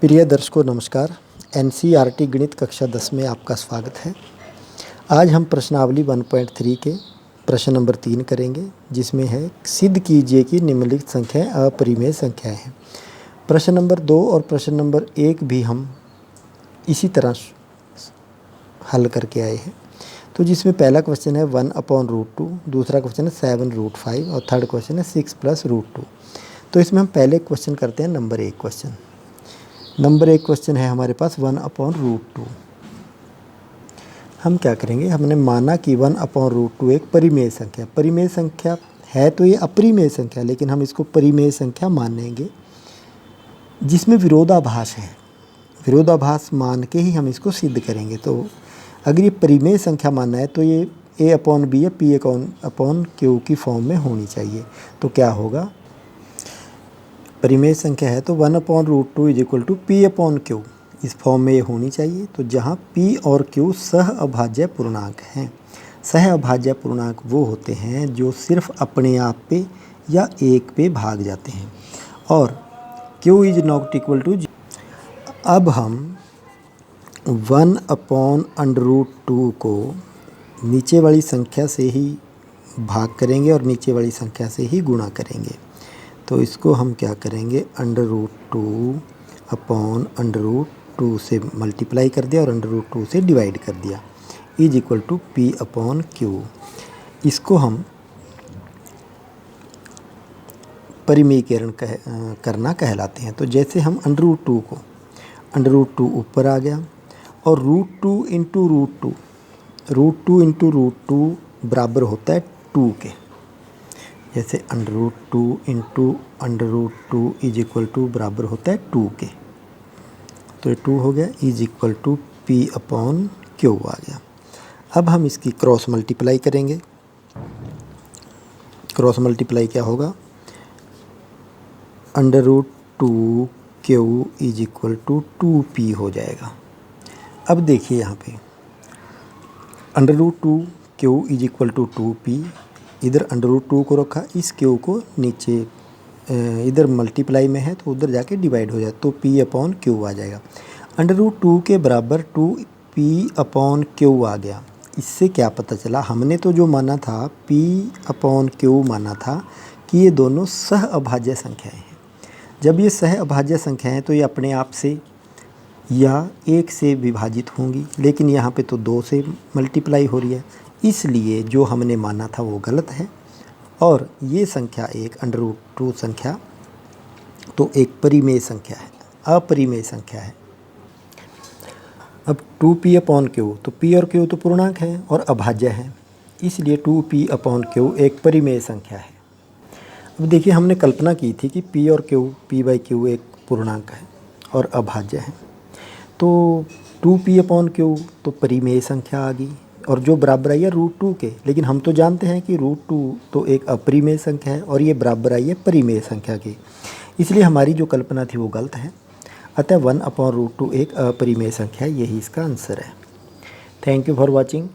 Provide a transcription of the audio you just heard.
प्रिय दर्शकों नमस्कार। एनसीईआरटी गणित कक्षा 10 में आपका स्वागत है। आज हम प्रश्नावली 1.3 के प्रश्न नंबर 3 करेंगे, जिसमें है सिद्ध कीजिए कि निम्नलिखित संख्याएं अपरिमेय संख्याएं हैं। प्रश्न नंबर 2 और प्रश्न नंबर 1 भी हम इसी तरह हल करके आए हैं। तो जिसमें पहला क्वेश्चन है 1/√2, दूसरा क्वेश्चन है 7√5 और थर्ड क्वेश्चन है 6 + √2। तो इसमें हम पहले क्वेश्चन करते हैं नंबर 1 क्वेश्चन। नंबर 1 क्वेश्चन है हमारे पास 1/√2। हम क्या करेंगे, हमने माना कि 1/√2 एक परिमेय संख्या। परिमेय संख्या है तो ये अपरिमेय संख्या, लेकिन हम इसको परिमेय संख्या मानेंगे जिसमें विरोधाभास है। विरोधाभास मान के ही हम इसको सिद्ध करेंगे। तो अगर ये परिमेय संख्या मानना है तो ये a/b या p/q की फॉर्म में होनी चाहिए। तो क्या होगा, परिमेय संख्या है तो 1/√2 = p/q इस फॉर्म में ये होनी चाहिए। तो जहाँ p और q सह अभाज्य पूर्णांक हैं। सह अभाज्य पूर्णांक वो होते हैं जो सिर्फ अपने आप पे या एक पे भाग जाते हैं, और q ≠ 0। अब हम 1/√2 को नीचे वाली संख्या से ही भाग करेंगे और नीचे वाली संख्या से ही गुणा करेंगे। तो इसको हम क्या करेंगे, √2 से मल्टीप्लाई कर दिया और √2 से डिवाइड कर दिया, = p/q। इसको हम परिमेयीकरण करना कहलाते हैं। तो जैसे हम √2 को √2 ऊपर आ गया और √2 × √2 बराबर होता है 2 के। जैसे √2 × √2 बराबर होता है 2 के। तो ये 2 हो गया, = p/q आ गया। अब हम इसकी क्रॉस मल्टीप्लाई करेंगे। क्रॉस मल्टीप्लाई क्या होगा, √2q = 2p हो जाएगा। अब देखिए यहाँ पे √2q = 2p, इधर √2 को रखा, इस q को नीचे इधर मल्टीप्लाई में है तो उधर जाके डिवाइड हो जाए, तो p/q आ जाएगा। √2 के बराबर 2p/q आ गया। इससे क्या पता चला, हमने तो जो माना था p/q माना था कि ये दोनों सह अभाज्य संख्याएं हैं। जब ये सह अभाज्य संख्याएं हैं तो ये अपने आप से या 1 से विभाजित होंगी, लेकिन यहाँ पे तो 2 से मल्टीप्लाई हो रही है, इसलिए जो हमने माना था वो गलत है। और ये संख्या एक √2 संख्या तो एक परिमेय संख्या है, अपरिमेय संख्या है। अब 2p/q, तो p और q तो पूर्णांक है और अभाज्य है, इसलिए 2p/q एक परिमेय संख्या है। अब देखिए, हमने कल्पना की थी कि p और q, p/q एक पूर्णांक है और अभाज्य है। तो 2p/q तो परिमेय संख्या आ गई, और जो बराबर आई है √2 के। लेकिन हम तो जानते हैं कि √2 तो एक अपरिमेय संख्या है और ये बराबर आई है परिमेय संख्या की, इसलिए हमारी जो कल्पना थी वो गलत है। अतः 1/√2 एक अपरिमेय संख्या है, यही इसका आंसर है। Thank you for watching.